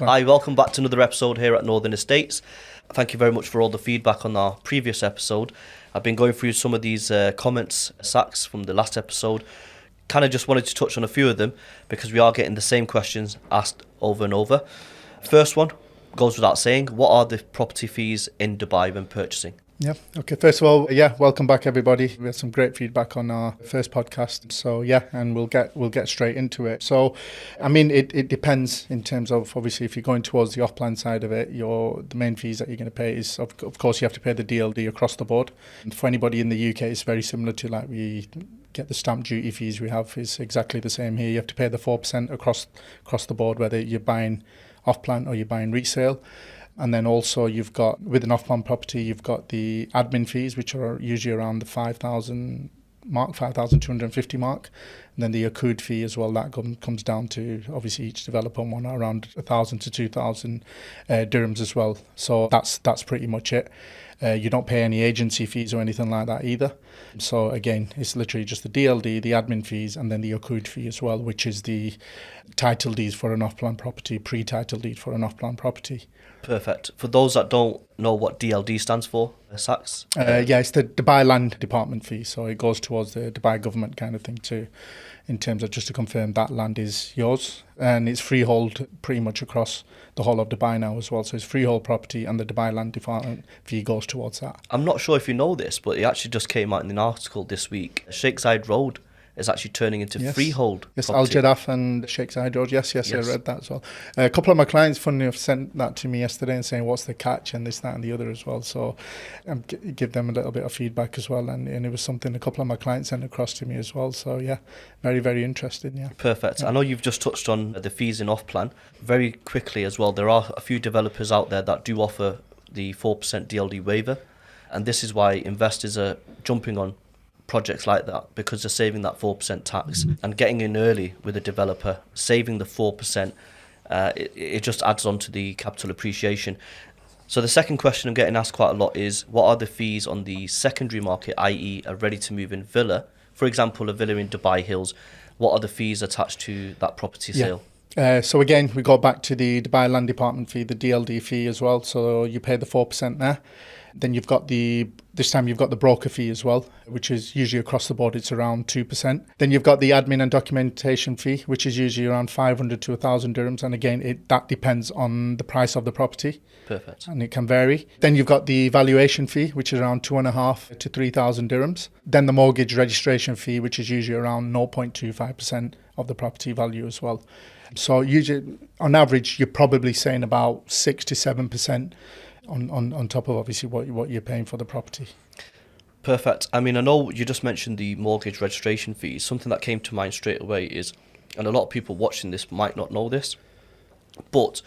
Hi, welcome back to another episode here at North3n Estates. Thank you very much for all the feedback on our previous episode. I've been going through some of these comments, Sachs, from the last episode. Kind of just wanted to touch on a few of them because we are getting the same questions asked over and over. First one goes without saying, what are the property fees in Dubai when purchasing? Yeah. Okay. First of all, welcome back, everybody. We had some great feedback on our first podcast. So and we'll get straight into it. So, I mean, it depends in terms of, obviously, if you're going towards the off-plan side of it, the main fees that you're going to pay is, of course, you have to pay the DLD across the board. And for anybody in the UK, it's very similar to like we get the stamp duty fees we have is exactly the same here. You have to pay the 4% across the board, whether you're buying off-plan or you're buying resale. And then also you've got, with an off-plan property, you've got the admin fees, which are usually around the 5,000 mark, 5,250 mark. And then the accrued fee as well, that comes down to, obviously, each developer one around 1,000 to 2,000 dirhams as well. So that's pretty much it. You don't pay any agency fees or anything like that either. So again, it's literally just the DLD, the admin fees, and then the accrued fee as well, which is the title deeds for an off-plan property, pre-title deed for an off-plan property. Perfect. For those that don't know what DLD stands for, Sachs? It's the Dubai Land Department fee. So it goes towards the Dubai government kind of thing too, in terms of just to confirm that land is yours. And it's freehold pretty much across the whole of Dubai now as well. So it's freehold property and the Dubai Land Department fee goes towards that. I'm not sure if you know this, but it actually just came out in an article this week. Sheikh Zayed Road is actually turning into freehold. Yes, property. Al Jadaf and Sheikh Zayed Road. Yes, I read that as well. A couple of my clients, funny enough, sent that to me yesterday and saying, what's the catch, and this, that, and the other as well. So give them a little bit of feedback as well. And it was something a couple of my clients sent across to me as well. So, very, very interesting, Perfect. Yeah. I know you've just touched on the fees in off-plan. Very quickly as well, there are a few developers out there that do offer the 4% DLD waiver. And this is why investors are jumping on projects like that, because they're saving that 4% tax and getting in early with a developer, saving the 4%, it just adds on to the capital appreciation. So the second question I'm getting asked quite a lot is, what are the fees on the secondary market, i.e. a ready-to-move-in villa? For example, a villa in Dubai Hills, what are the fees attached to that property sale? So again, we go back to the Dubai Land Department fee, the DLD fee as well. So you pay the 4% there. Then you've got this time you've got the broker fee as well, which is usually across the board, it's around 2%. Then you've got the admin and documentation fee, which is usually around 500 to 1,000 dirhams. And again, that depends on the price of the property. Perfect. And it can vary. Then you've got the valuation fee, which is around 2,500 to 3,000 dirhams. Then the mortgage registration fee, which is usually around 0.25% of the property value as well. So usually, on average, you're probably saying about 6 to 7% on top of obviously what you're paying for the property. Perfect. I mean, I know you just mentioned the mortgage registration fees. Something that came to mind straight away is, and a lot of people watching this might not know this, but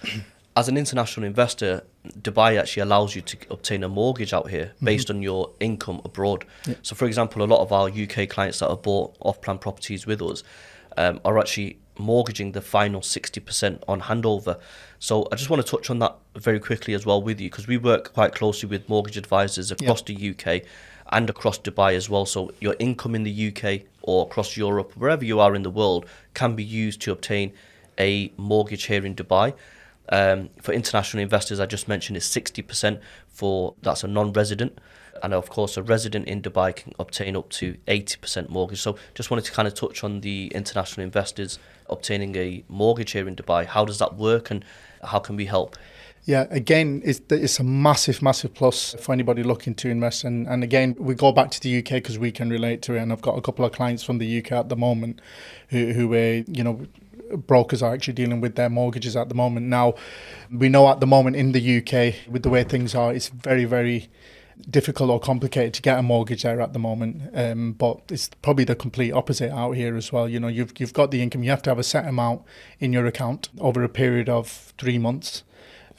as an international investor, Dubai actually allows you to obtain a mortgage out here based on your income abroad. Yeah. So for example, a lot of our UK clients that have bought off-plan properties with us are actually mortgaging the final 60% on handover. So I just want to touch on that very quickly as well with you, because we work quite closely with mortgage advisors across the UK and across Dubai as well. So your income in the UK or across Europe, wherever you are in the world, can be used to obtain a mortgage here in Dubai. For international investors, I just mentioned, is 60% that's a non-resident. And of course, a resident in Dubai can obtain up to 80% mortgage. So just wanted to kind of touch on the international investors obtaining a mortgage here in Dubai. How does that work and how can we help? Yeah, again, it's a massive, massive plus for anybody looking to invest. And again, we go back to the UK because we can relate to it. And I've got a couple of clients from the UK at the moment who brokers are actually dealing with their mortgages at the moment. Now, we know at the moment in the UK, with the way things are, it's very, very difficult or complicated to get a mortgage there at the moment, but it's probably the complete opposite out here as well. You've got the income, you have to have a set amount in your account over a period of 3 months.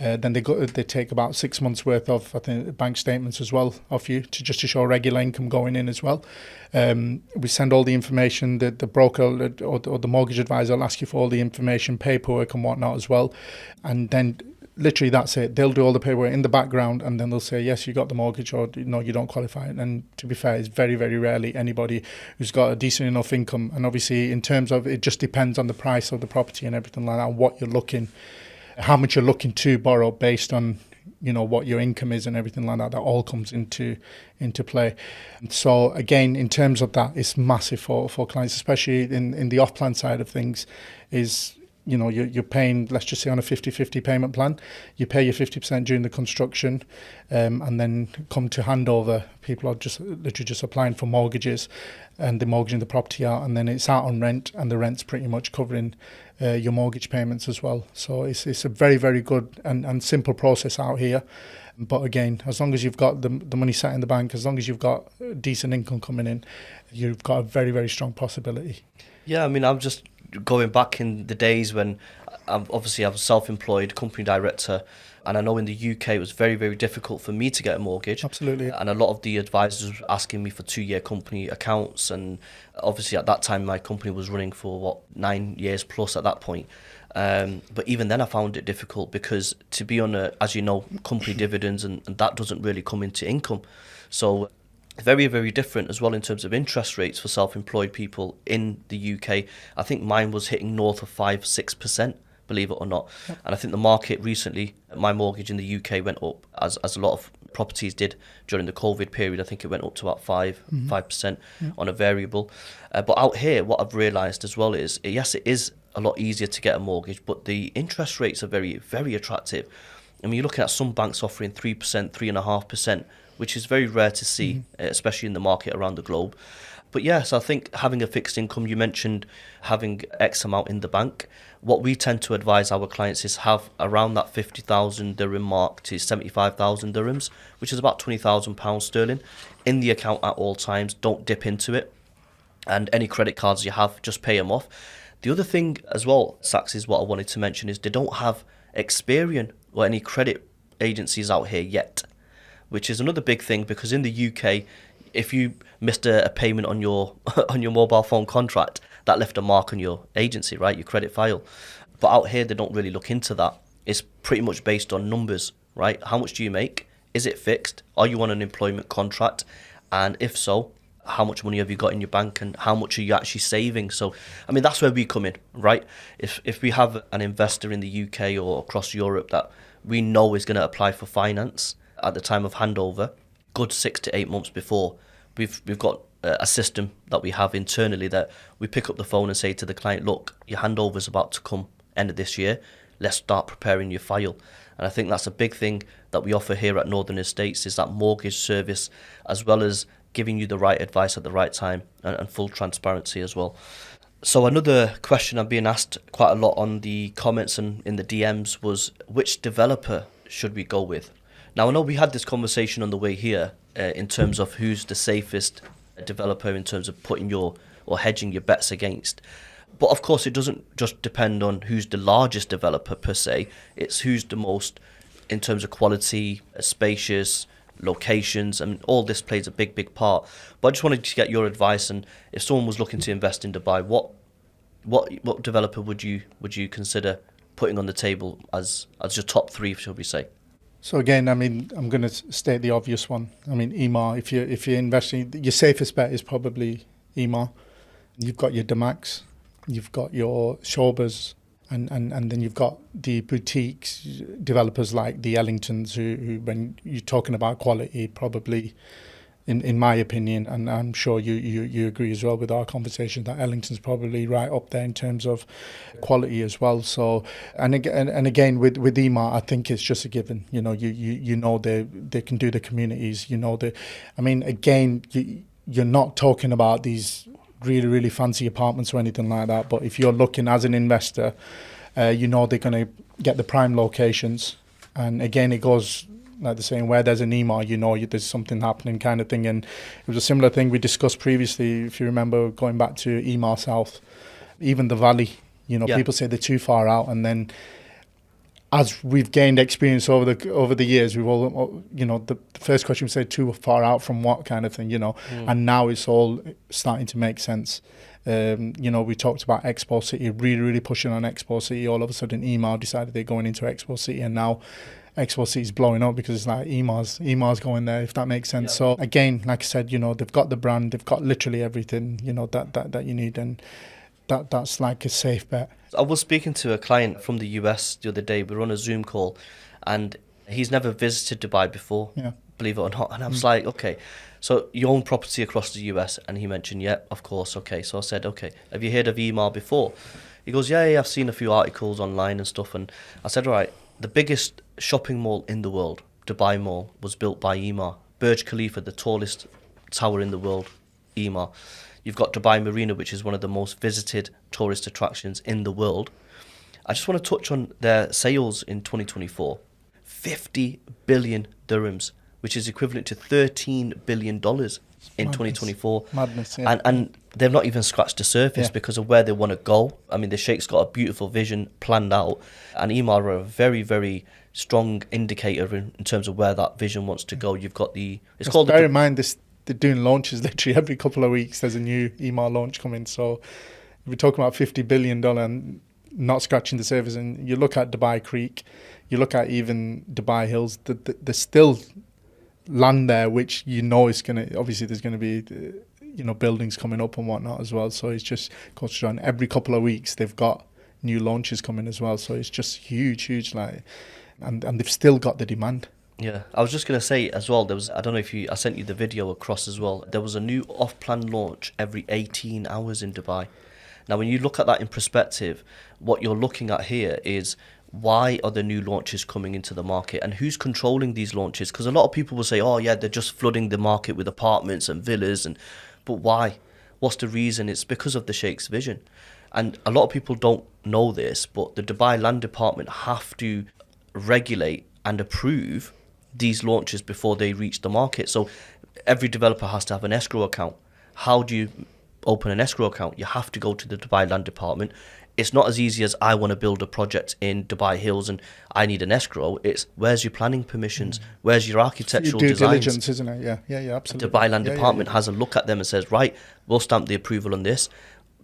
Then they take about 6 months worth of, I think, bank statements as well of you to show regular income going in as well. We send all the information that the broker or the mortgage advisor will ask you for all the information, paperwork and whatnot as well, and then literally that's it. They'll do all the paperwork in the background and then they'll say, yes, you got the mortgage, or no, you don't qualify. And to be fair, it's very, very rarely anybody who's got a decent enough income. And obviously in terms of, it just depends on the price of the property and everything like that, and what you're looking how much you're looking to borrow based on, what your income is and everything like that. That all comes into play. So again, in terms of that, it's massive for clients, especially in the off-plan side of things, is you're paying, let's just say on a 50-50 payment plan, you pay your 50% during the construction, and then come to handover, people are just literally just applying for mortgages, and they're mortgaging the property out, and then it's out on rent, and the rent's pretty much covering your mortgage payments as well. So it's a very, very good and simple process out here. But again, as long as you've got the money sat in the bank, as long as you've got decent income coming in, you've got a very, very strong possibility. Yeah, I mean, I'm just going back in the days when I was self-employed company director, and I know in the UK it was very, very difficult for me to get a mortgage. Absolutely. And a lot of the advisors were asking me for 2-year company accounts, and obviously at that time my company was running for 9 years plus at that point. But even then I found it difficult because to be on as you know, company dividends and that doesn't really come into income. So very, very different as well in terms of interest rates for self-employed people in the UK. I think mine was hitting north of 5-6%, believe it or not. Yep. And I think the market recently, my mortgage in the UK went up as a lot of properties did during the COVID period. I think it went up to about 5% on a variable. But out here, what I've realised as well is, yes, it is a lot easier to get a mortgage, but the interest rates are very, very attractive. I mean, you're looking at some banks offering 3%, 3.5%, which is very rare to see, especially in the market around the globe. But yes, I think having a fixed income, you mentioned having X amount in the bank. What we tend to advise our clients is have around that 50,000 dirham mark to 75,000 dirhams, which is about £20,000 sterling, in the account at all times. Don't dip into it. And any credit cards you have, just pay them off. The other thing as well, Sax, is what I wanted to mention is they don't have Experian or any credit agencies out here yet, which is another big thing, because in the UK, if you missed a payment on your on your mobile phone contract, that left a mark on your agency, right, your credit file. But out here, they don't really look into that. It's pretty much based on numbers, right? How much do you make? Is it fixed? Are you on an employment contract? And if so, how much money have you got in your bank, and how much are you actually saving? So, I mean, that's where we come in, right? If we have an investor in the UK or across Europe that we know is going to apply for finance at the time of handover, good 6 to 8 months before, we've got a system that we have internally that we pick up the phone and say to the client, look, your handover is about to come end of this year. Let's start preparing your file. And I think that's a big thing that we offer here at North3n Estates, is that mortgage service, as well as giving you the right advice at the right time, and full transparency as well. So another question I'm being asked quite a lot on the comments and in the DMs was, which developer should we go with? Now, I know we had this conversation on the way here in terms of who's the safest developer in terms of putting your or hedging your bets against. But of course, it doesn't just depend on who's the largest developer per se. It's who's the most in terms of quality, spacious, locations, and all this plays a big, big part. But I just wanted to get your advice, and if someone was looking to invest in Dubai, what developer would you consider putting on the table as your top three, shall we say? So again, I mean, I'm going to state the obvious one. I mean, Emaar. If you're investing, your safest bet is probably Emaar. You've got your Damacs, you've got your Shobas, and then you've got the boutiques developers like the Ellingtons, who when you're talking about quality, probably, in my opinion, and I'm sure you agree as well with our conversation, that Ellington's probably right up there in terms of quality as well. So, and again with Emaar, I think it's just a given. You know, they can do the communities. I mean, again, you're not talking about these really, really fancy apartments or anything like that. But if you're looking as an investor, they're going to get the prime locations. And again, it goes like they're saying, where there's an Emaar, there's something happening kind of thing. And it was a similar thing we discussed previously, if you remember, going back to Emaar South, even the Valley. People say they're too far out, and then as we've gained experience over the years, we've all, the first question we say, too far out from what kind of thing, and now it's all starting to make sense. We talked about Expo City, really, really pushing on Expo City. All of a sudden, Emaar decided they're going into Expo City, and now Expo City is blowing up because it's like Emaar's going there, if that makes sense. Yeah. So again, like I said, they've got the brand, they've got literally everything, that you need. And that's like a safe bet. I was speaking to a client from the US the other day. We were on a Zoom call, and he's never visited Dubai before, Yeah. believe it or not. And I was like, okay, so you own property across the US? And he mentioned, yeah, of course. Okay, so I said, okay, have you heard of Emaar before? He goes, yeah, I've seen a few articles online and stuff. And I said, all right, the biggest shopping mall in the world, Dubai Mall, was built by Emaar. Burj Khalifa, the tallest tower in the world, Emaar. You've got Dubai Marina, which is one of the most visited tourist attractions in the world. I just want to touch on their sales in 2024. 50 billion dirhams, which is equivalent to $13 billion in 2024. Madness, yeah. And they've not even scratched the surface Yeah. because of where they want to go. I mean, the Sheikh's got a beautiful vision planned out, and Emaar are a very, very strong indicator in terms of where that vision wants to go. You've got the... It's called... Bear in mind, they're doing launches literally every couple of weeks. There's a new Emaar launch coming. So we're talking about $50 billion and not scratching the surface. And you look at Dubai Creek, you look at even Dubai Hills, there's still land there, which you know is going to... Obviously, there's going to be... buildings coming up and whatnot as well. So it's just goes to show, and every couple of weeks they've got new launches coming as well. So it's just huge, like, and they've still got the demand. Yeah, I was just going to say as well, I don't know if I sent you the video across as well. There was a new off-plan launch every 18 hours in Dubai. Now, when you look at that in perspective, what you're looking at here is, why are the new launches coming into the market, and who's controlling these launches? Because a lot of people will say, oh yeah, they're just flooding the market with apartments and villas, but why? What's the reason? It's because of the Sheikh's vision. And a lot of people don't know this, but the Dubai Land Department have to regulate and approve these launches before they reach the market. So every developer has to have an escrow account. How do you open an escrow account? You have to go to the Dubai Land Department. It's not as easy as, I want to build a project in Dubai Hills and I need an escrow. It's, where's your planning permissions? Where's your architectural Due designs? diligence, isn't it? Yeah, absolutely. The Dubai Land Department has a look at them and says, right, we'll stamp the approval on this,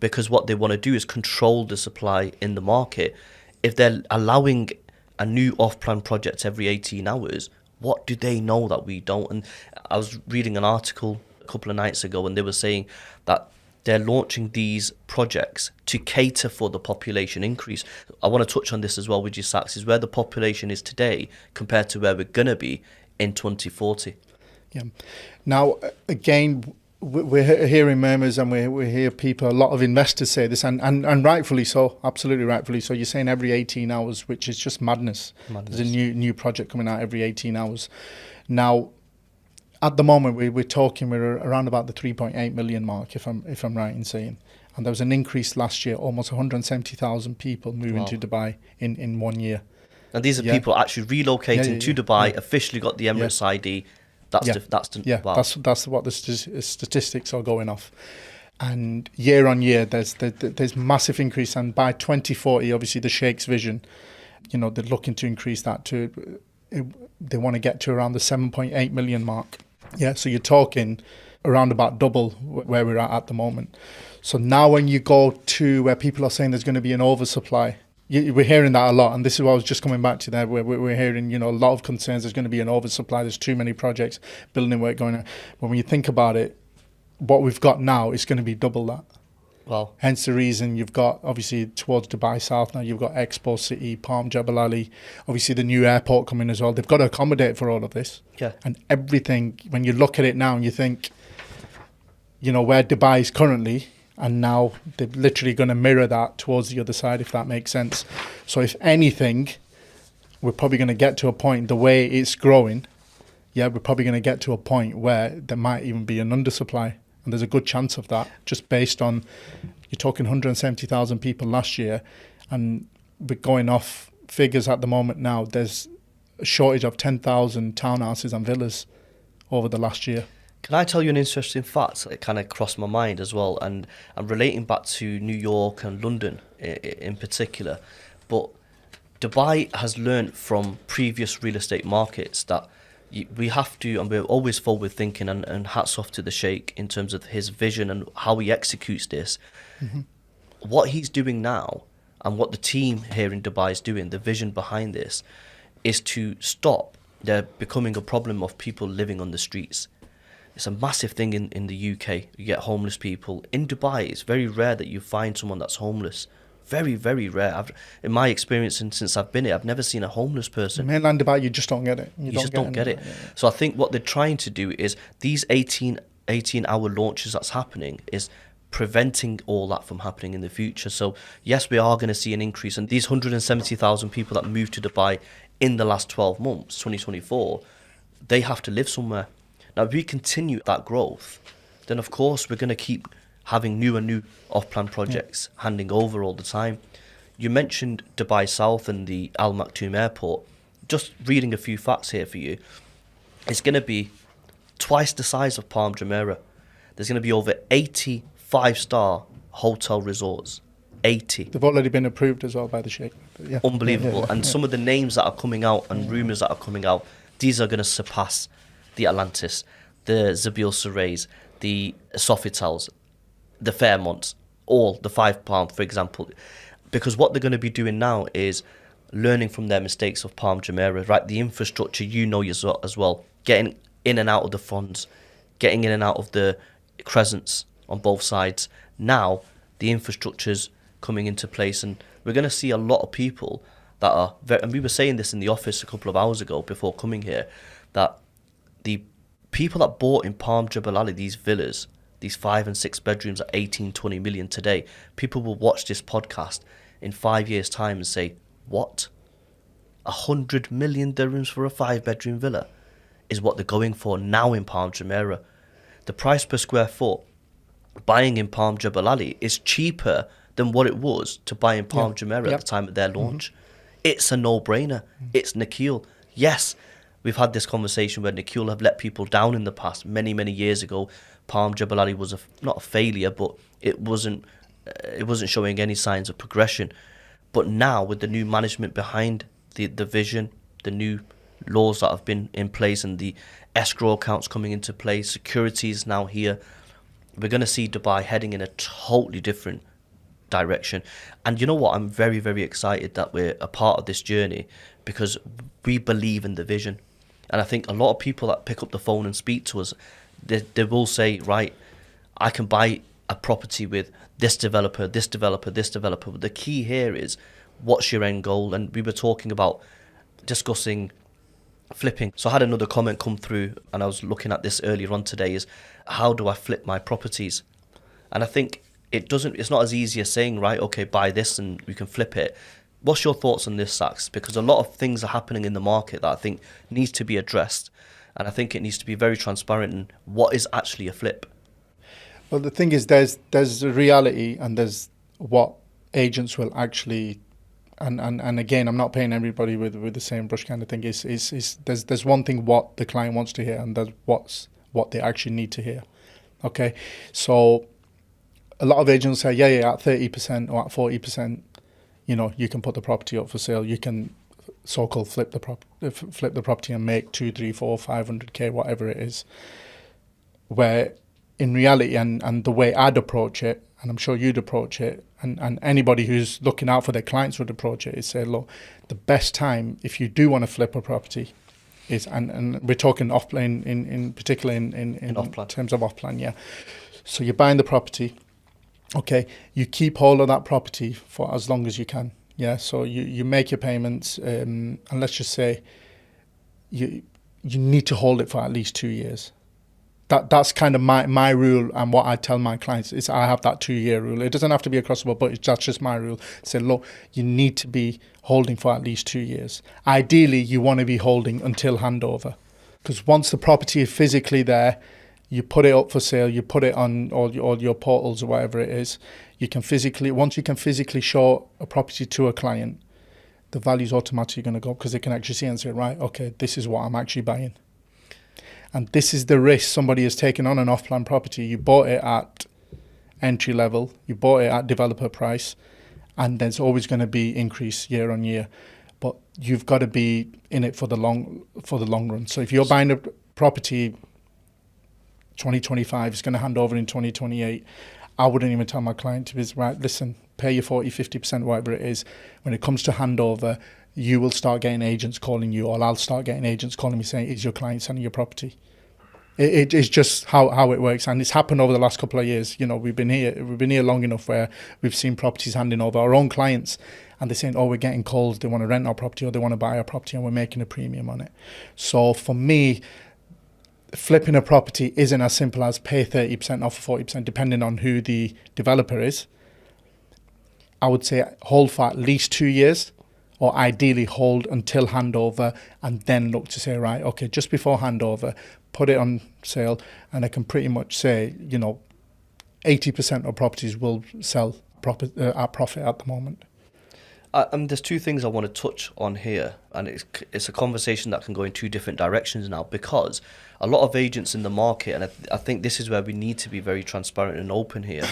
because what they want to do is control the supply in the market. If they're allowing a new off-plan project every 18 hours, what do they know that we don't? And I was reading an article a couple of nights ago, and they were saying that they're launching these projects to cater for the population increase. I want to touch on this as well with you, Sax, is where the population is today compared to where we're going to be in 2040. Yeah. Now, again, we're hearing murmurs, and we hear people, a lot of investors say this, and rightfully so, absolutely rightfully so. You're saying every 18 hours, which is just madness. There's a new project coming out every 18 hours. Now, at the moment, we're around about the 3.8 million mark, if I'm right in saying. And there was an increase last year, almost 170,000 people moving to Dubai in 1 year. And these are people actually relocating to Dubai, officially got the Emirates ID. That's what the statistics are going off. And year on year, there's massive increase. And by 2040, obviously the Sheikh's vision, they're looking to increase that to, they want to get to around the 7.8 million mark. Yeah, so you're talking around about double where we're at the moment. So now when you go to where people are saying there's going to be an oversupply, we're hearing that a lot, and this is what I was just coming back to there, where we're hearing, a lot of concerns there's going to be an oversupply, there's too many projects, building work going on. But when you think about it, what we've got now is going to be double that. Wow. Hence the reason you've got, obviously, towards Dubai South now, you've got Expo City, Palm Jebel Ali, obviously the new airport coming as well. They've got to accommodate for all of this. Yeah. And everything, when you look at it now and you think, where Dubai is currently, and now they're literally going to mirror that towards the other side, if that makes sense. So if anything, we're probably going to get to a point, the way it's growing, we're probably going to get to a point where there might even be an undersupply. And there's a good chance of that, just based on, you're talking 170,000 people last year, and we're going off figures at the moment now, there's a shortage of 10,000 townhouses and villas over the last year. Can I tell you an interesting fact that kind of crossed my mind as well? And I'm relating back to New York and London in particular. But Dubai has learned from previous real estate markets that we have to, and we're always forward thinking, and hats off to the Sheikh in terms of his vision and how he executes this. Mm-hmm. What he's doing now, and what the team here in Dubai is doing, the vision behind this, is to stop there becoming a problem of people living on the streets. It's a massive thing in the UK. You get homeless people. In Dubai, it's very rare that you find someone that's homeless. Very, very rare. In my experience, and since I've been here, I've never seen a homeless person. Mainland Dubai, you just don't get it. You just don't get it. Yeah. So I think what they're trying to do is these 18-hour launches that's happening is preventing all that from happening in the future. So yes, we are going to see an increase. And these 170,000 people that moved to Dubai in the last 12 months, 2024, they have to live somewhere. Now, if we continue that growth, then of course we're going to keep having new and new off-plan projects handing over all the time. You mentioned Dubai South and the Al Maktoum Airport. Just reading a few facts here for you. It's going to be twice the size of Palm Jumeirah. There's going to be over 80 5-star hotel resorts. 80. They've already been approved as well by the Sheikh. Yeah. Unbelievable. And some of the names that are coming out and rumours that are coming out, these are going to surpass the Atlantis, the Zabil Surays, the Sofitels, the Fairmonts, all the 5 Palm, for example. Because what they're going to be doing now is learning from their mistakes of Palm Jumeirah, right? The infrastructure, as well, getting in and out of the fronds, getting in and out of the crescents on both sides. Now, the infrastructure's coming into place, and we're going to see a lot of people that are and we were saying this in the office a couple of hours ago before coming here, that the people that bought in Palm Jebel Ali, these villas, these 5 and 6 bedrooms at 18-20 million today, people will watch this podcast in 5 years' time and say, what? 100 million dirhams for a 5-bedroom villa is what they're going for now in Palm Jumeirah. The price per square foot buying in Palm Jebel Ali is cheaper than what it was to buy in Palm Jumeirah at the time of their launch. It's a no-brainer. It's Nikhil. Yes, we've had this conversation where Nikhil have let people down in the past. Many, many years ago, Palm Jebel Ali was not a failure, but it wasn't showing any signs of progression. But now, with the new management behind the vision, the new laws that have been in place and the escrow accounts coming into place, security is now here, we're going to see Dubai heading in a totally different direction. And you know what? I'm very, very excited that we're a part of this journey because we believe in the vision. And I think a lot of people that pick up the phone and speak to us, they will say, right, I can buy a property with this developer, this developer, this developer. But the key here is, what's your end goal? And we were talking about discussing flipping. So I had another comment come through, and I was looking at this earlier on today, is how do I flip my properties? And I think it's not as easy as saying, right, okay, buy this and we can flip it. What's your thoughts on this, Sax? Because a lot of things are happening in the market that I think needs to be addressed, and I think it needs to be very transparent in what is actually a flip. Well, the thing is, there's a reality and there's what agents will actually, and again, I'm not painting everybody with the same brush kind of thing. There's one thing what the client wants to hear, and there's what they actually need to hear. Okay, so a lot of agents say, yeah, at 30% or at 40%, you can put the property up for sale. You can so-called flip the property and make 2, 3, 4, 500k, whatever it is. Where in reality, and the way I'd approach it, and I'm sure you'd approach it, and anybody who's looking out for their clients would approach it, is say, look, the best time if you do want to flip a property is, and we're talking off-plan in particular in off-plan. Terms of off-plan, yeah. So you're buying the property, okay, you keep hold of that property for as long as you can, yeah. So you make your payments, and let's just say you need to hold it for at least 2 years. That's kind of my rule, and what I tell my clients is I have that 2-year rule. It doesn't have to be across the board, but that's just my rule. Say, look, you need to be holding for at least 2 years. Ideally, you want to be holding until handover, because once the property is physically there, you put it up for sale, you put it on all your portals or whatever it is. Once you can physically show a property to a client, the value's automatically going to go up, because they can actually see and say, right, okay, this is what I'm actually buying. And this is the risk somebody has taken on an off-plan property. You bought it at entry level, you bought it at developer price, and there's always going to be increase year on year. But you've got to be in it for the long run. So if you're buying a property 2025, it's going to hand over in 2028, I wouldn't even tell my client to be right, listen, pay your 40, 50%, whatever it is. When it comes to handover, you will start getting agents calling you, or I'll start getting agents calling me saying, is your client selling your property? It is just how it works, and it's happened over the last couple of years. You know, we've been here long enough where we've seen properties handing over our own clients, and they're saying, "Oh, we're getting calls. They want to rent our property or they want to buy our property, and we're making a premium on it." So for me, flipping a property isn't as simple as pay 30% off 40%, depending on who the developer is. I would say hold for at least 2 years, or ideally hold until handover, and then look to say, right, okay, just before handover, put it on sale, and I can pretty much say, 80% of properties will sell at profit at the moment. There's two things I want to touch on here, and it's a conversation that can go in two different directions now, because a lot of agents in the market, and I think this is where we need to be very transparent and open here,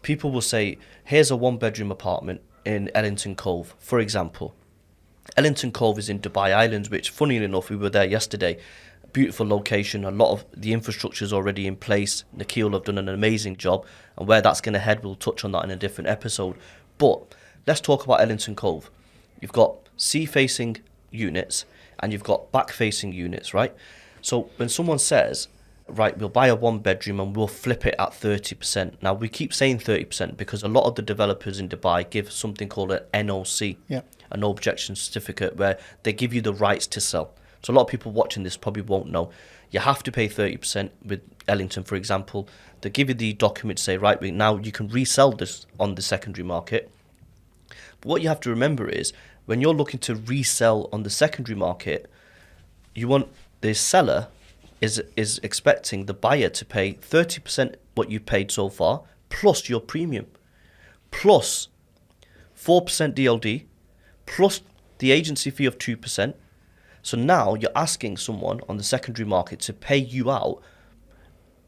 people will say, here's a one-bedroom apartment in Ellington Cove, for example. Ellington Cove is in Dubai Islands, which, funnily enough, we were there yesterday. Beautiful location, a lot of the infrastructure is already in place. Nikhil have done an amazing job, and where that's going to head, we'll touch on that in a different episode. But let's talk about Ellington Cove. You've got sea-facing units and you've got back-facing units, right? So when someone says, right, we'll buy a one-bedroom and we'll flip it at 30%. Now, we keep saying 30% because a lot of the developers in Dubai give something called an NOC, a no objection certificate, where they give you the rights to sell. So a lot of people watching this probably won't know. You have to pay 30% with Ellington, for example. They give you the document to say, right, now you can resell this on the secondary market. But what you have to remember is, when you're looking to resell on the secondary market, you want the seller is expecting the buyer to pay 30% what you paid so far, plus your premium, plus 4% DLD, plus the agency fee of 2%. So now you're asking someone on the secondary market to pay you out,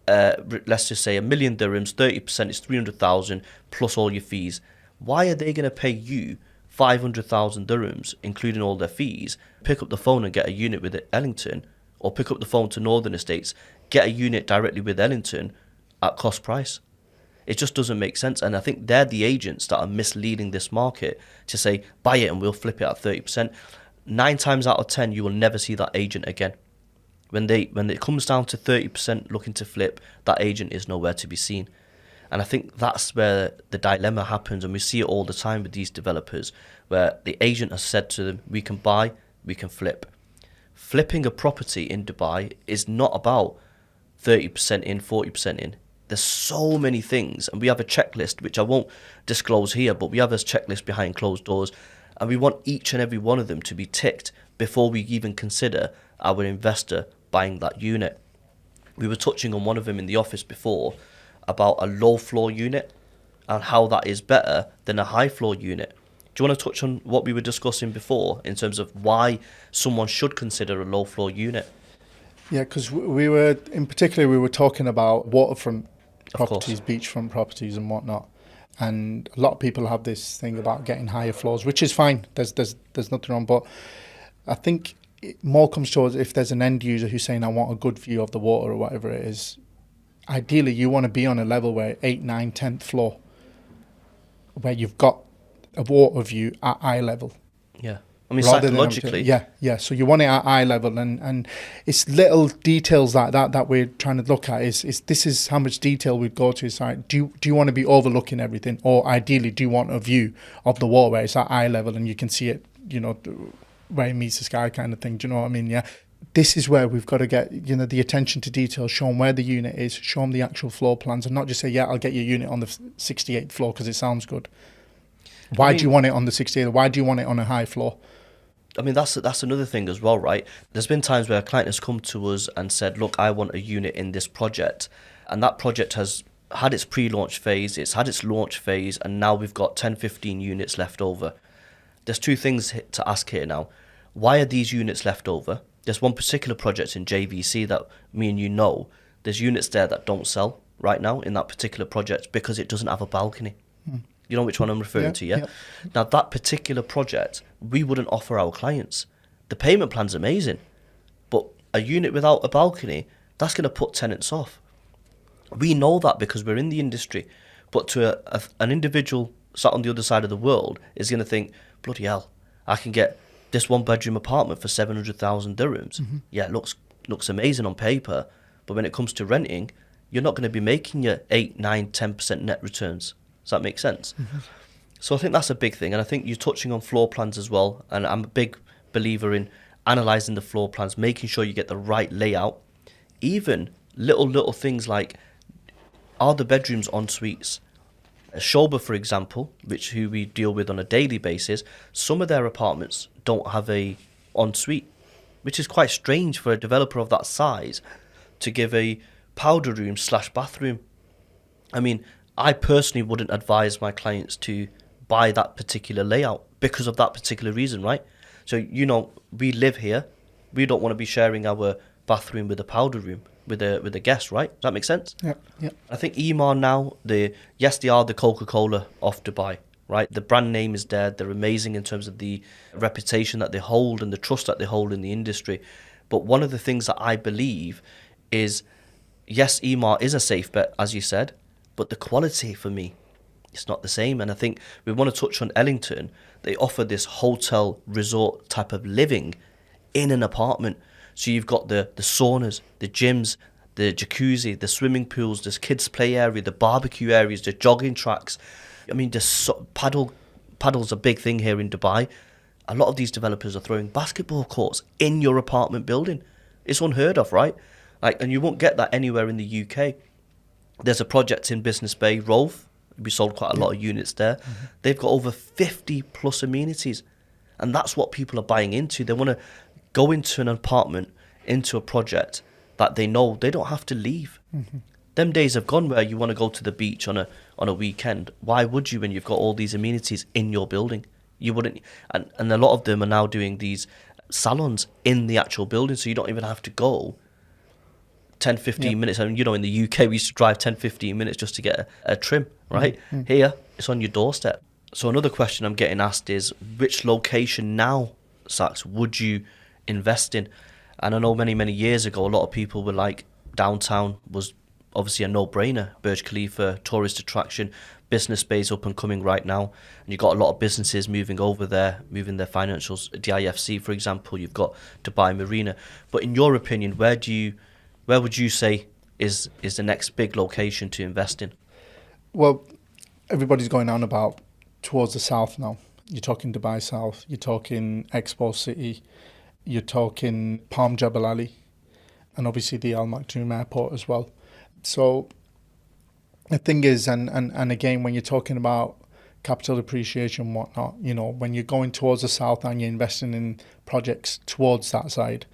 let's just say $1 million dirhams, 30% is 300,000 plus all your fees. Why are they going to pay you 500,000 dirhams, including all their fees, pick up the phone and get a unit with Ellington, or pick up the phone to North3n Estates, get a unit directly with Ellington at cost price? It just doesn't make sense. And I think they're the agents that are misleading this market to say, buy it and we'll flip it at 30%. 9 times out of 10, you will never see that agent again. When it comes down to 30% looking to flip, that agent is nowhere to be seen. And I think that's where the dilemma happens, and we see it all the time with these developers, where the agent has said to them, we can buy, we can flip. Flipping a property in Dubai is not about 30% in, 40% in. There's so many things, and we have a checklist, which I won't disclose here, but we have a checklist behind closed doors, and we want each and every one of them to be ticked before we even consider our investor buying that unit. We were touching on one of them in the office before about a low floor unit and how that is better than a high floor unit. Do you want to touch on what we were discussing before in terms of why someone should consider a low floor unit? Yeah, because we were talking about waterfront properties, beachfront properties and whatnot. And a lot of people have this thing about getting higher floors, which is fine. There's nothing wrong. But I think it more comes towards, if there's an end user who's saying, I want a good view of the water or whatever it is, ideally you want to be on a level where 8th, 9th, 10th floor, where you've got a water view at eye level. Yeah. I mean, psychologically. Yeah. So you want it at eye level, and it's little details like that we're trying to look at. This is how much detail we'd go to. It's like, do you want to be overlooking everything, or ideally do you want a view of the water where it's at eye level and you can see it, where it meets the sky kind of thing. Do you know what I mean? Yeah. This is where we've got to get, the attention to detail, show them where the unit is, show them the actual floor plans, and not just say, yeah, I'll get your unit on the 68th floor because it sounds good. Why do you want it on the 68th? Why do you want it on a high floor? I mean, that's another thing as well, right? There's been times where a client has come to us and said, look, I want a unit in this project. And that project has had its pre-launch phase, it's had its launch phase, and now we've got 10, 15 units left over. There's two things to ask here now. Why are these units left over? There's one particular project in JVC that me and you know, there's units there that don't sell right now in that particular project because it doesn't have a balcony. You know which one I'm referring to, yeah? Now, that particular project, we wouldn't offer our clients. The payment plan's amazing, but a unit without a balcony, that's going to put tenants off. We know that because we're in the industry, but to an individual sat on the other side of the world is going to think, bloody hell, I can get this one-bedroom apartment for 700,000 dirhams. Yeah, it looks amazing on paper, But when it comes to renting, you're not going to be making your 8, 9, 10% net returns. Does that make sense? Mm-hmm. So I think that's a big thing. And I think you're touching on floor plans as well. And I'm a big believer in analysing the floor plans, making sure you get the right layout. Even little things like, are the bedrooms en suites? Shoba, for example, who we deal with on a daily basis, some of their apartments don't have a ensuite, which is quite strange for a developer of that size to give a powder room / bathroom. I mean, I personally wouldn't advise my clients to buy that particular layout because of that particular reason, right? So, we live here. We don't want to be sharing our bathroom with a powder room with a guest, right? Does that make sense? Yeah, yeah. I think Emaar now, they are the Coca-Cola of Dubai, right? The brand name is there. They're amazing in terms of the reputation that they hold and the trust that they hold in the industry. But one of the things that I believe is, yes, Emaar is a safe bet, as you said, but the quality for me, it's not the same. And I think we want to touch on Ellington. They offer this hotel resort type of living in an apartment. So you've got the saunas, the gyms, the jacuzzi, the swimming pools, there's kids' play area, the barbecue areas, the jogging tracks. I mean, paddle's a big thing here in Dubai. A lot of these developers are throwing basketball courts in your apartment building. It's unheard of, right? And you won't get that anywhere in the UK. There's a project in Business Bay, Rolf. We sold quite a lot of units there. Mm-hmm. They've got over 50 plus amenities. And that's what people are buying into. They want to go into an apartment, into a project that they know they don't have to leave. Mm-hmm. Them days have gone where you want to go to the beach on a weekend. Why would you when you've got all these amenities in your building? You wouldn't. And a lot of them are now doing these salons in the actual building, so you don't even have to go 10, 15 minutes. And in the UK, we used to drive 10, 15 minutes just to get a trim, right? Mm-hmm. Here, it's on your doorstep. So another question I'm getting asked is, which location now, Sax, would you invest in? And I know many years ago a lot of people were like, downtown was obviously a no-brainer. Burj Khalifa, tourist attraction, Business Bay's up and coming right now, and you've got a lot of businesses moving over there, moving their financials. DIFC, for example, you've got Dubai Marina. But in your opinion, where would you say is the next big location to invest in? Well, everybody's going on about towards the south now. You're talking Dubai South, you're talking Expo City, you're talking Palm Jebel Ali, and obviously the Al Maktoum Airport as well. So the thing is, and again, when you're talking about capital appreciation and whatnot, when you're going towards the south and you're investing in projects towards that side,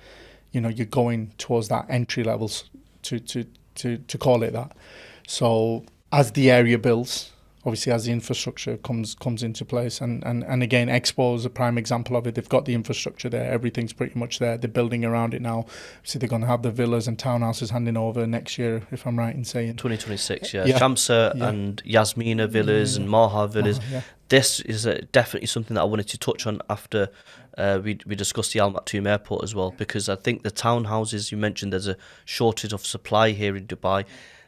you're going towards that entry levels to call it that. So as the area builds, obviously as the infrastructure comes into place, and again, Expo is a prime example of it. They've got the infrastructure there, everything's pretty much there. They're building around it now. So they're going to have the villas and townhouses handing over next year, if I'm right in saying. 2026, yeah. Shamsa and Yasmina villas and Maha villas. This is definitely something that I wanted to touch on after we discussed the Al Maktoum Airport as well, because I think the townhouses, you mentioned there's a shortage of supply here in Dubai.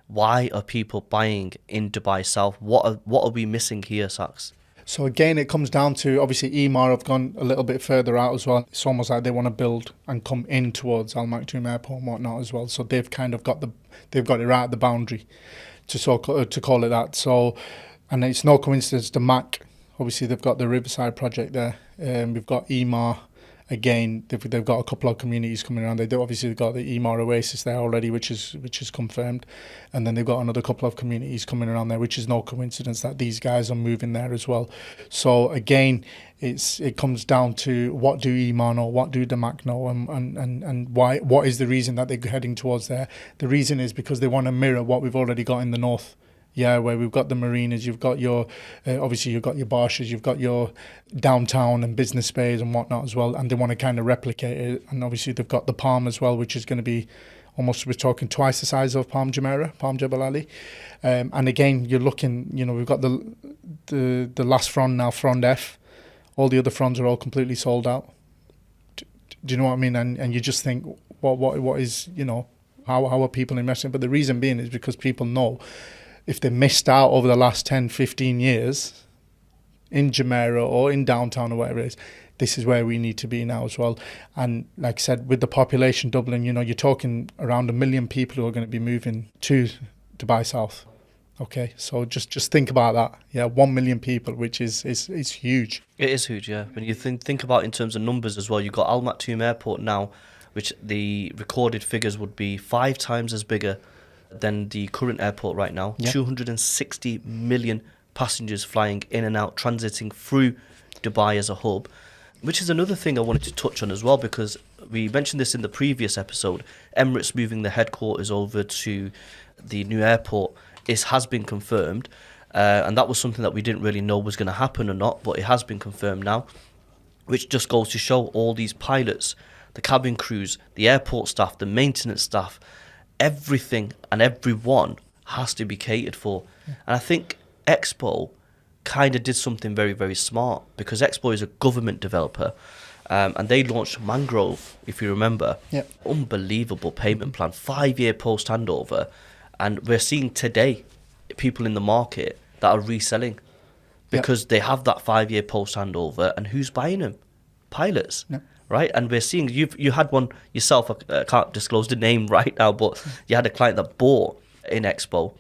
Why are people buying in Dubai South? What are we missing here, Sax? So again, it comes down to, obviously Emaar have gone a little bit further out as well. It's almost like they want to build and come in towards Al Maktoum Airport and whatnot as well. So they've kind of got it right at the boundary to call it that. So, and it's no coincidence, the MAC, obviously they've got the Riverside project there. We've got Emaar. Again, they've got a couple of communities coming around. They've got the Emaar Oasis there already, which is confirmed, and then they've got another couple of communities coming around there, which is no coincidence that these guys are moving there as well. So again, it comes down to what do Emaar know, what do the MAC know, and why? What is the reason that they're heading towards there? The reason is because they want to mirror what we've already got in the north. Yeah, where we've got the marinas, you've got your, obviously you've got your barshes, you've got your downtown and business bays and whatnot as well, and they want to kind of replicate it. And obviously they've got the Palm as well, which is going to be almost, we're talking twice the size of Palm Jebel Ali. And again, you're looking, we've got the last frond now, Frond F. All the other fronds are all completely sold out. Do you know what I mean? And you just think, what is, how are people investing? But the reason being is because people know, if they missed out over the last 10, 15 years in Jumeirah or in downtown or whatever it is, this is where we need to be now as well. And like I said, with the population doubling, you're talking around 1 million people who are going to be moving to Dubai South. Okay, so just think about that. Yeah, 1 million people, which is huge. It is huge, yeah. When you think about in terms of numbers as well, you've got Al Maktoum Airport now, which the recorded figures would be 5 times as bigger than the current airport right now. Yeah. 260 million passengers flying in and out, transiting through Dubai as a hub, which is another thing I wanted to touch on as well, because we mentioned this in the previous episode. Emirates moving the headquarters over to the new airport has been confirmed, and that was something that we didn't really know was going to happen or not, but it has been confirmed now, which just goes to show all these pilots, the cabin crews, the airport staff, the maintenance staff, everything and everyone has to be catered for. And I think Expo kind of did something very, very smart, because Expo is a government developer, and they launched Mangrove, if you remember. Yep. Unbelievable payment plan, 5-year post handover. And we're seeing today people in the market that are reselling because they have that 5-year post handover, and who's buying them? Pilots, right? And we're seeing you had one yourself. I can't disclose the name right now, but you had a client that bought in Expo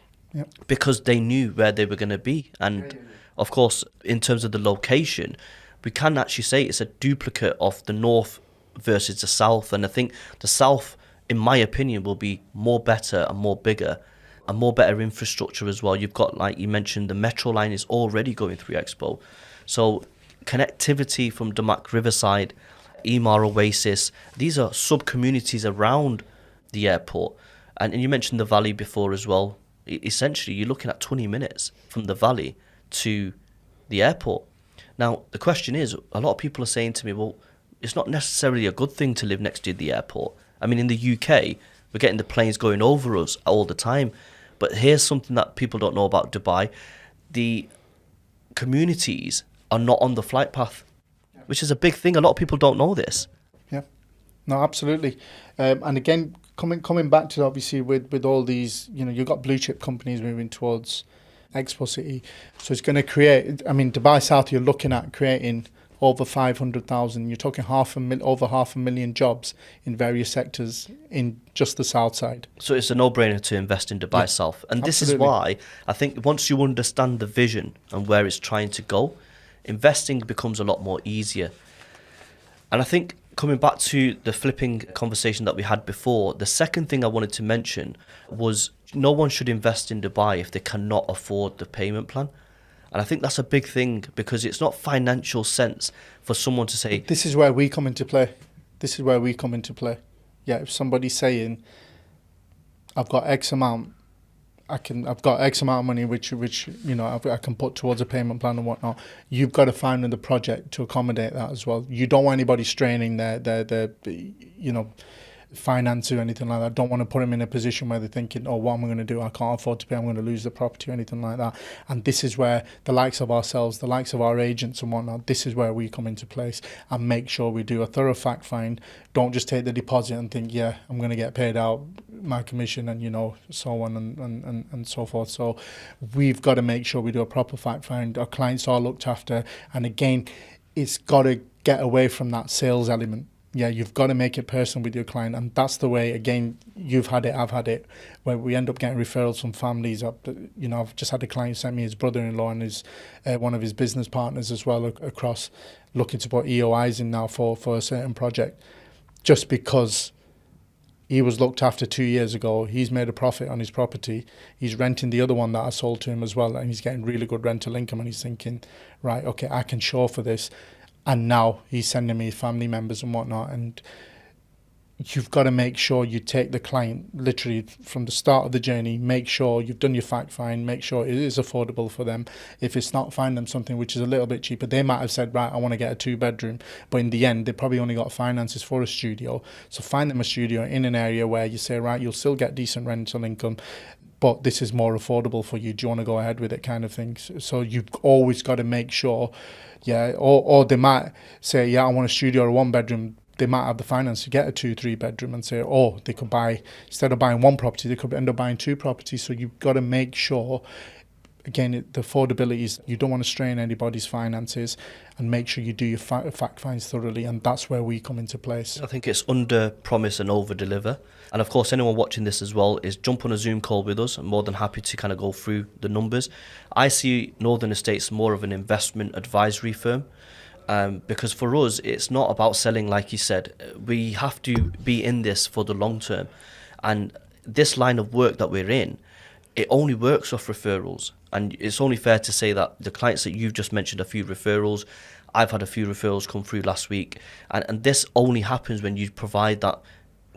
because they knew where they were going to be. And of course, in terms of the location, we can actually say it's a duplicate of the north versus the south. And I think the south, in my opinion, will be more better and more bigger and more better infrastructure as well. You've got, like you mentioned, the metro line is already going through Expo. So connectivity from Damac Riverside, Emar Oasis, these are sub-communities around the airport. And you mentioned the valley before as well. Essentially, you're looking at 20 minutes from the valley to the airport. Now, the question is, a lot of people are saying to me, well, it's not necessarily a good thing to live next to the airport. I mean, in the UK, we're getting the planes going over us all the time. But here's something that people don't know about Dubai. The communities are not on the flight path, which is a big thing. A lot of people don't know this. Yeah, no, absolutely. And again, coming back to obviously with all these, you've got blue chip companies moving towards Expo City. So it's going to create, Dubai South, you're looking at creating over 500,000. You're talking over 500,000 jobs in various sectors in just the south side. So it's a no-brainer to invest in Dubai South. And this is why I think once you understand the vision and where it's trying to go, investing becomes a lot more easier. And I think coming back to the flipping conversation that we had before, the second thing I wanted to mention was no one should invest in Dubai if they cannot afford the payment plan. And I think that's a big thing, because it's not financial sense for someone to say... This is where we come into play. Yeah, if somebody's saying, I've got X amount, I've got X amount of money which I can put towards a payment plan and whatnot, you've got to find in the project to accommodate that as well. You don't want anybody straining their finance or anything like that. Don't want to put them in a position where they're thinking, oh, what am I going to do? I can't afford to pay. I'm going to lose the property or anything like that. And this is where the likes of ourselves, the likes of our agents and whatnot, this is where we come into place and make sure we do a thorough fact find. Don't just take the deposit and think, yeah, I'm going to get paid out my commission and, so on and so forth. So we've got to make sure we do a proper fact find. Our clients are looked after. And again, it's got to get away from that sales element. Yeah, you've got to make it personal with your client. And that's the way, again, you've had it, I've had it, where we end up getting referrals from families. I've just had a client send me his brother-in-law and his one of his business partners as well across, looking to put EOIs in now for a certain project, just because he was looked after 2 years ago. He's made a profit on his property. He's renting the other one that I sold to him as well, and he's getting really good rental income. And he's thinking, right, okay, I can show for this. And now he's sending me family members and whatnot. And you've got to make sure you take the client literally from the start of the journey, make sure you've done your fact find, make sure it is affordable for them. If it's not, find them something which is a little bit cheaper. They might have said, right, I want to get a 2-bedroom, but in the end, they probably only got finances for a studio. So find them a studio in an area where you say, right, you'll still get decent rental income, but this is more affordable for you. Do you want to go ahead with it, kind of thing? So you've always got to make sure, yeah, or they might say, yeah, I want a studio or a 1-bedroom. They might have the finance to get a 2-3 bedroom and say, oh, they could buy, instead of buying one property, they could end up buying 2 properties. So you've got to make sure again, the affordability is, you don't want to strain anybody's finances, and make sure you do your fact finds thoroughly, and that's where we come into place. I think it's under promise and over deliver. And of course, anyone watching this as well is jump on a Zoom call with us. I'm more than happy to kind of go through the numbers. I see North3n Estates more of an investment advisory firm. Because for us, it's not about selling, like you said. We have to be in this for the long term. And this line of work that we're in, it only works off referrals. And it's only fair to say that the clients that you've just mentioned, a few referrals, I've had a few referrals come through last week. And this only happens when you provide that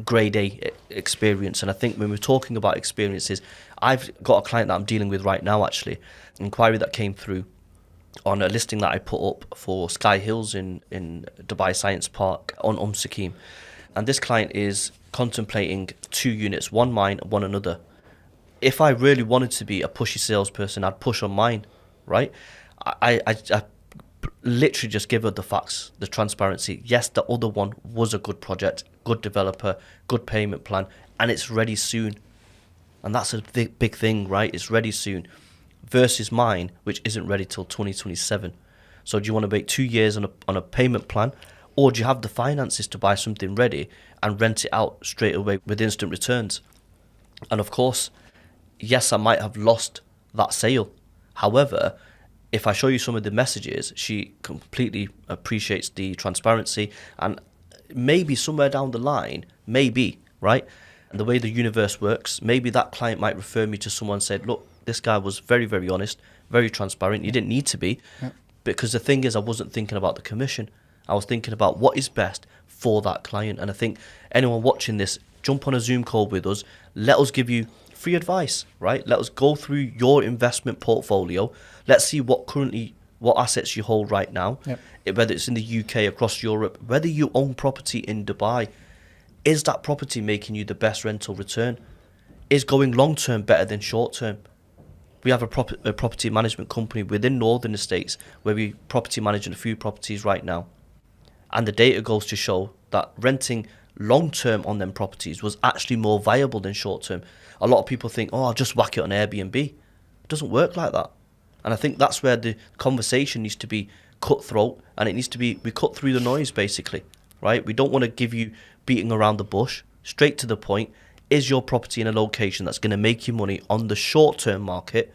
grade A experience. And I think when we're talking about experiences, I've got a client that I'm dealing with right now, actually, an inquiry that came through on a listing that I put up for Sky Hills in Dubai Science Park on Sakim. And this client is contemplating 2 units, one mine, one another. If I really wanted to be a pushy salesperson, I'd push on mine, right? I literally just give her the facts, the transparency. Yes, the other one was a good project, good developer, good payment plan, and it's ready soon. And that's a big thing, right? It's ready soon. Versus mine, which isn't ready till 2027. So do you want to wait 2 years on a payment plan, or do you have the finances to buy something ready and rent it out straight away with instant returns? And of course, yes, I might have lost that sale. However, if I show you some of the messages, she completely appreciates the transparency, and maybe somewhere down the line, maybe, right? And the way the universe works, maybe that client might refer me to someone and said, look, this guy was very, very honest, very transparent. You didn't need to be, because the thing is, I wasn't thinking about the commission. I was thinking about what is best for that client. And I think anyone watching this, jump on a Zoom call with us. Let us give you free advice, right? Let us go through your investment portfolio. Let's see what assets you hold right now, whether it's in the UK, across Europe, whether you own property in Dubai. Is that property making you the best rental return? Is going long term better than short term? We have a property management company within North3n Estates where we property manage a few properties right now. And the data goes to show that renting long term on them properties was actually more viable than short term. A lot of people think, oh, I'll just whack it on Airbnb. It doesn't work like that. And I think that's where the conversation needs to be cutthroat, and it needs to be, we cut through the noise, basically, right? We don't want to give you beating around the bush, straight to the point. Is your property in a location that's going to make you money on the short-term market,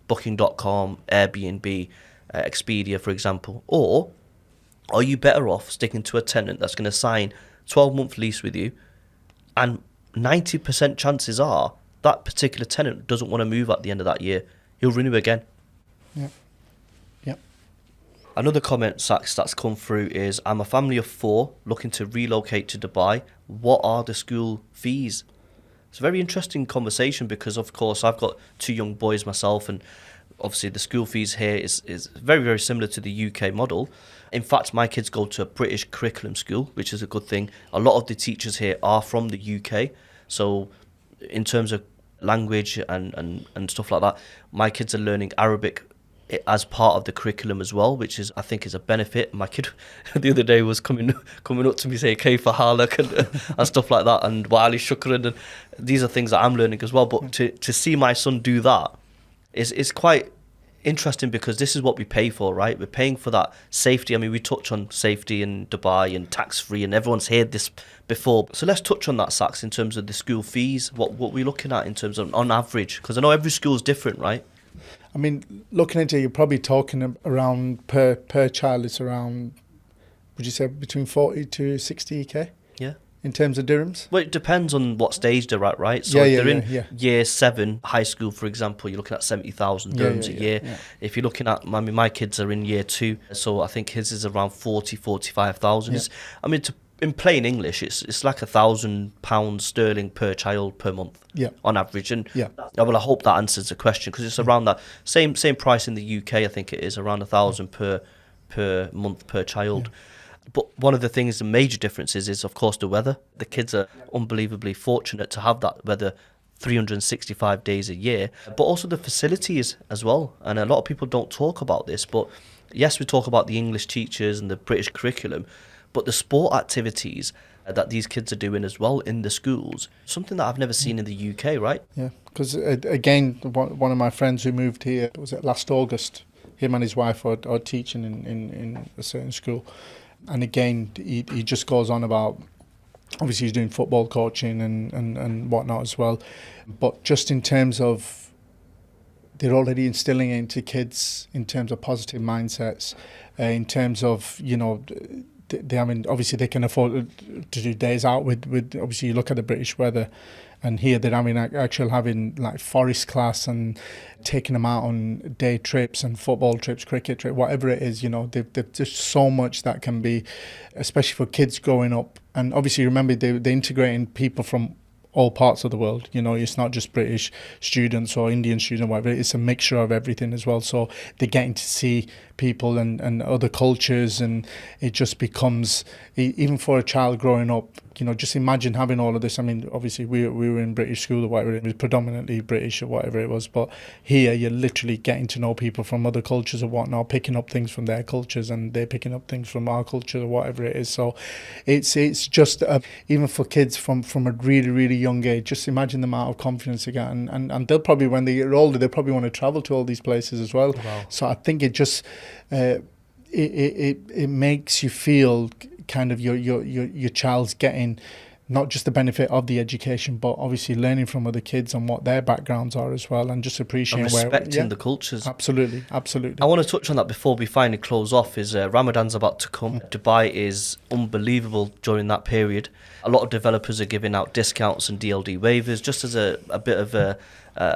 Booking.com, Airbnb, Expedia, for example? Or are you better off sticking to a tenant that's going to sign 12-month lease with you, and 90% chances are that particular tenant doesn't want to move at the end of that year. He'll renew again. Yeah. Yep. Another comment, Sax, that's come through is, I'm a family of 4 looking to relocate to Dubai. What are the school fees? It's a very interesting conversation because, of course, I've got 2 young boys myself, and obviously the school fees here is very, very similar to the UK model. In fact, my kids go to a British curriculum school, which is a good thing. A lot of the teachers here are from the UK. So in terms of language and stuff like that, my kids are learning Arabic as part of the curriculum as well, which is, I think, is a benefit. My kid the other day was coming up to me saying Kayfa Halak and stuff like that, and Wali Shukran, and these are things that I'm learning as well. But to see my son do that is quite interesting, because this is what we pay for, right? We're paying for that safety. I mean, we touch on safety in Dubai and tax-free, and everyone's heard this before. So let's touch on that, Sax, in terms of the school fees. What we're looking at in terms of on average, because I know every school is different, right? I mean, looking into it, you're probably talking around per child, it's around, would you say, between 40 to 60k? Yeah. In terms of dirhams? Well, it depends on what stage they're at, right? So if they're in year 7 high school, for example, you're looking at 70,000 dirhams a year. Yeah. If you're looking at, I mean, my kids are in year 2, so I think his is around 45,000. Yeah. I mean, in plain English, it's like £1,000 sterling per child per month, on average. And well, I hope that answers the question, because it's around that same price in the UK. I think it is around £1,000 per month per child. Yeah. But one of the things, the major differences is, of course, the weather. The kids are unbelievably fortunate to have that weather 365 days a year, but also the facilities as well. And a lot of people don't talk about this, but yes, we talk about the English teachers and the British curriculum, but the sport activities, that these kids are doing as well in the schools. Something that I've never seen in the UK, right? Yeah, because again, one of my friends who moved here, was it last August? Him and his wife are teaching in a certain school. And again, he just goes on about, obviously he's doing football coaching and whatnot as well. But just in terms of, they're already instilling into kids in terms of positive mindsets, in terms of, you know, I mean, obviously they can afford to do days out with obviously you look at the British weather, and here they're having like forest class and taking them out on day trips and football trips, cricket trips, whatever it is, you know, they've just so much that can be, especially for kids growing up. And obviously remember they're integrating people from all parts of the world. You know, it's not just British students or Indian students, whatever. It's a mixture of everything as well. So they're getting to see people and other cultures, and it just becomes, even for a child growing up, you know, just imagine having all of this. I mean, obviously we were in British school or whatever, it was predominantly British or whatever it was, but here you're literally getting to know people from other cultures or whatnot, picking up things from their cultures, and they're picking up things from our culture or whatever it is. So it's just, even for kids from a really, really young age, just imagine the amount of confidence they get, and they'll probably, when they get older, they'll probably want to travel to all these places as well. Wow. So I think it just, it makes you feel kind of your child's getting not just the benefit of the education, but obviously learning from other kids and what their backgrounds are as well, and just appreciating and respecting the cultures. Absolutely. I want to touch on that before we finally close off. Is Ramadan's about to come. Dubai is unbelievable during that period. A lot of developers are giving out discounts and DLD waivers just as a bit of a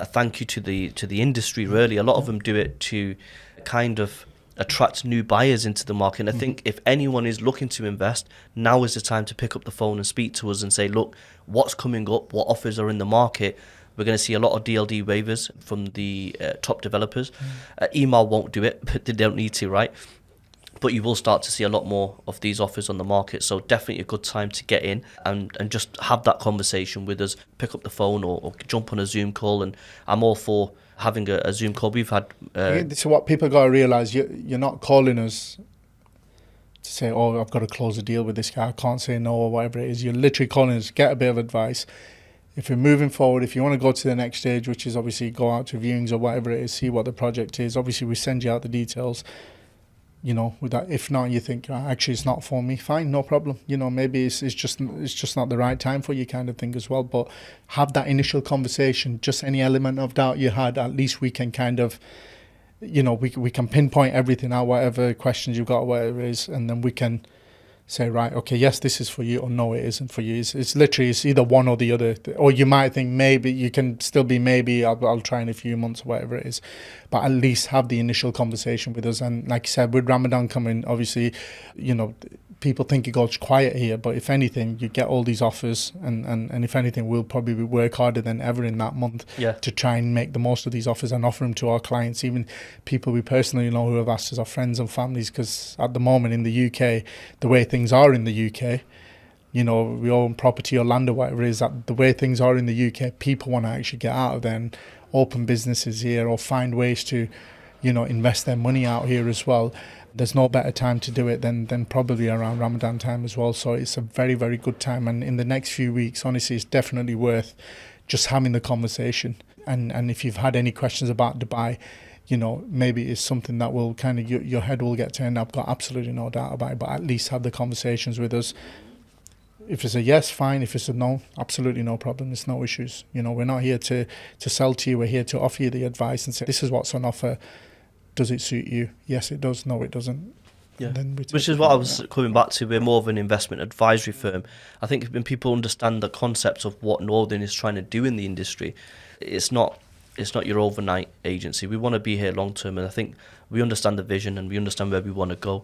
thank you to the industry, really. A lot of them do it to kind of attract new buyers into the market. And I think if anyone is looking to invest, now is the time to pick up the phone and speak to us and say, look, what's coming up, what offers are in the market. We're going to see a lot of DLD waivers from the top developers. Email won't do it, but they don't need to, right? But you will start to see a lot more of these offers on the market. So definitely a good time to get in and just have that conversation with us. Pick up the phone or jump on a Zoom call. And I'm all for having a Zoom call. We've had... so what people got to realise, you're not calling us to say, oh, I've got to close a deal with this guy, I can't say no or whatever it is. You're literally calling us, get a bit of advice. If you're moving forward, if you want to go to the next stage, which is obviously go out to viewings or whatever it is, see what the project is. Obviously, we send you out the details. You know, with that, if not, you think actually it's not for me, fine, no problem. You know, maybe it's just not the right time for you, kind of thing as well. But have that initial conversation. Just any element of doubt you had, at least we can kind of, you know, we can pinpoint everything out, whatever questions you've got, whatever it is, and then we can say, right, okay, yes, this is for you, or no, it isn't for you. It's literally, it's either one or the other. Or you might think maybe, you can still be maybe, I'll try in a few months or whatever it is. But at least have the initial conversation with us. And like you said, with Ramadan coming, obviously, you know, people think it goes quiet here, but if anything, you get all these offers, and if anything, we'll probably work harder than ever in that month to try and make the most of these offers and offer them to our clients, even people we personally know who have asked us, our friends and families, because at the moment in the UK, the way things are in the UK, you know, we own property or land or whatever it is, that the way things are in the UK, people want to actually get out of there and open businesses here or find ways to, you know, invest their money out here as well. There's no better time to do it than probably around Ramadan time as well. So it's a very, very good time. And in the next few weeks, honestly, it's definitely worth just having the conversation. And if you've had any questions about Dubai, you know, maybe it's something that will kind of, your head will get turned. I've got absolutely no doubt about it, but at least have the conversations with us. If it's a yes, fine. If it's a no, absolutely no problem. There's no issues. You know, we're not here to sell to you. We're here to offer you the advice and say, this is what's on offer. Does it suit you? Yes, it does. No, it doesn't. Yeah. Which is what I was coming back to. We're more of an investment advisory firm. I think when people understand the concept of what North3n is trying to do in the industry, it's not your overnight agency. We want to be here long term, and I think we understand the vision and we understand where we want to go.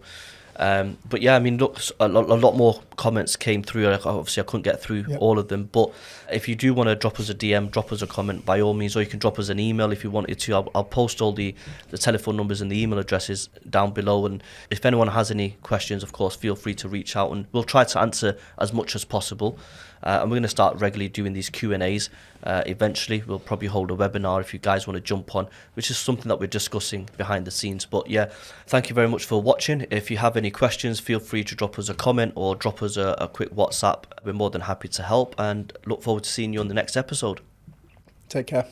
But yeah, I mean, look, a lot more comments came through. Obviously, I couldn't get through all of them. But if you do want to drop us a DM, drop us a comment, by all means, or you can drop us an email if you wanted to. I'll post all the telephone numbers and the email addresses down below. And if anyone has any questions, of course, feel free to reach out, and we'll try to answer as much as possible. and we're going to start regularly doing these Q&As. Eventually, we'll probably hold a webinar if you guys want to jump on, which is something that we're discussing behind the scenes. But yeah, thank you very much for watching. If you have any questions, feel free to drop us a comment or drop us a quick WhatsApp. We're more than happy to help, and look forward to seeing you on the next episode. Take care.